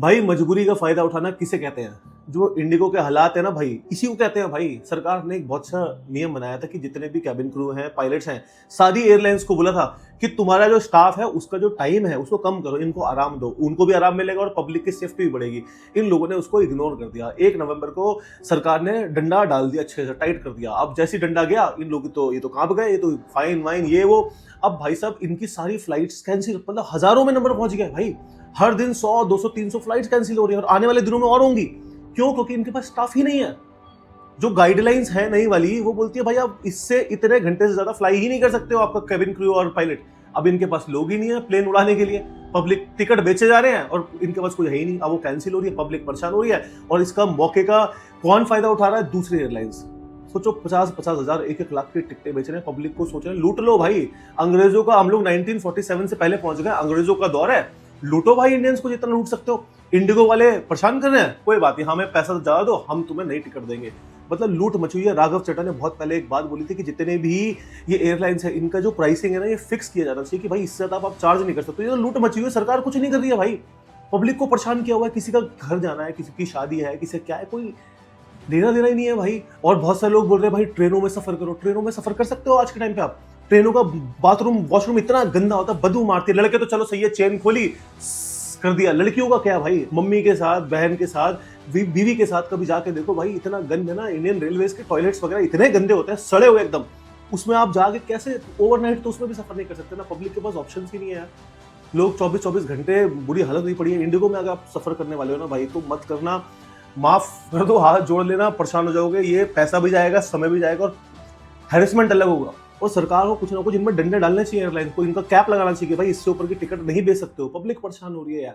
भाई मजबूरी का फायदा उठाना किसे कहते हैं? जो इंडिगो के हालात है ना भाई, इसी को कहते हैं भाई। सरकार ने एक बहुत अच्छा नियम बनाया था कि जितने भी कैबिन क्रू हैं, पायलट्स हैं, सारी एयरलाइंस को बोला था कि तुम्हारा जो स्टाफ है उसका जो टाइम है उसको कम करो, इनको आराम दो, उनको भी आराम मिलेगा और पब्लिक की सेफ्टी भी बढ़ेगी। इन लोगों ने उसको इग्नोर कर दिया। 1 नवंबर को सरकार ने डंडा डाल दिया, अच्छे से टाइट कर दिया। अब जैसे डंडा गया, इन लोग तो ये तो कांप गए, ये तो फाइन वाइन ये वो। अब भाई साहब इनकी सारी फ्लाइट्स कैंसिल, मतलब हजारों में नंबर पहुंच गए भाई। हर दिन 100, 200, 300 फ्लाइट्स कैंसिल हो रही है और आने वाले दिनों में और होंगी। क्यों? क्योंकि इनके पास स्टाफ ही नहीं है। जो गाइडलाइंस है नई वाली, वो बोलती है भाई आप इससे इतने घंटे से ज्यादा फ्लाई ही नहीं कर सकते हो, आपका कैबिन क्रू और पायलट। अब इनके पास लोग ही नहीं है प्लेन उड़ाने के लिए। पब्लिक टिकट बेचे जा रहे हैं और इनके पास कोई है ही नहीं। अब वो कैंसिल हो रही है, पब्लिक परेशान हो रही है और इसका मौके का कौन फायदा उठा रहा है? दूसरी एयरलाइंस। सोचो 50-50 हजार, 1-1 लाख की टिकटें बेच रहे हैं, पब्लिक को सोच रहे हैं लूट लो भाई। अंग्रेजों का, हम लोग 1947 से पहले पहुंच गए, अंग्रेजों का दौर है, लूटो भाई इंडियंस को जितना लूट सकते हो। इंडिगो वाले परेशान कर रहे हैं, कोई बात नहीं, हमें पैसा ज्यादा दो, हम तुम्हें नई टिकट देंगे। मतलब लूट मची हुई है। राघव चड्ढा ने बहुत पहले एक बात बोली थी कि जितने भी ये एयरलाइंस है, इनका जो प्राइसिंग है ना, ये फिक्स किया जाना चाहिए कि भाई इससे ज्यादा आप चार्ज नहीं कर सकते। ये तो लूट मची हुई है, सरकार कुछ नहीं कर रही है भाई। पब्लिक को परेशान किया हुआ है, किसी का घर जाना है, किसी की शादी है, किसी क्या है, कोई लेना देना ही नहीं है भाई। और बहुत सारे लोग बोल रहे हैं भाई ट्रेनों में सफर करो। ट्रेनों में सफर कर सकते हो आज के टाइम पे आप? ट्रेनों का बाथरूम वॉशरूम इतना गंदा होता है, बदबू मारती है। लड़के तो चलो सही है, चेन खोली कर दिया, लड़कियों का क्या भाई? मम्मी के साथ, बहन के साथ, बीवी के साथ कभी जाके देखो भाई, इतना गंद है ना। इंडियन रेलवेज के टॉयलेट्स वगैरह इतने गंदे होते हैं, सड़े हुए एकदम। उसमें आप जाके कैसे ओवरनाइट तो उसमें भी सफर नहीं कर सकते ना, पब्लिक के पास ऑप्शन ही नहीं है। लोग 24-24 घंटे बुरी हालत हुई पड़ी है। इंडिगो में अगर आप सफर करने वाले हो ना भाई, तो मत करना, माफ कर दो, हाथ जोड़ लेना, परेशान हो जाओगे। ये पैसा भी जाएगा, समय भी जाएगा और हैरेसमेंट अलग होगा। और सरकार को कुछ ना कुछ इनमें डंडे डालने चाहिए, एयरलाइन को इनका कैप लगाना चाहिए कि भाई इससे ऊपर की टिकट नहीं बेच सकते हो। पब्लिक परेशान हो रही है यार।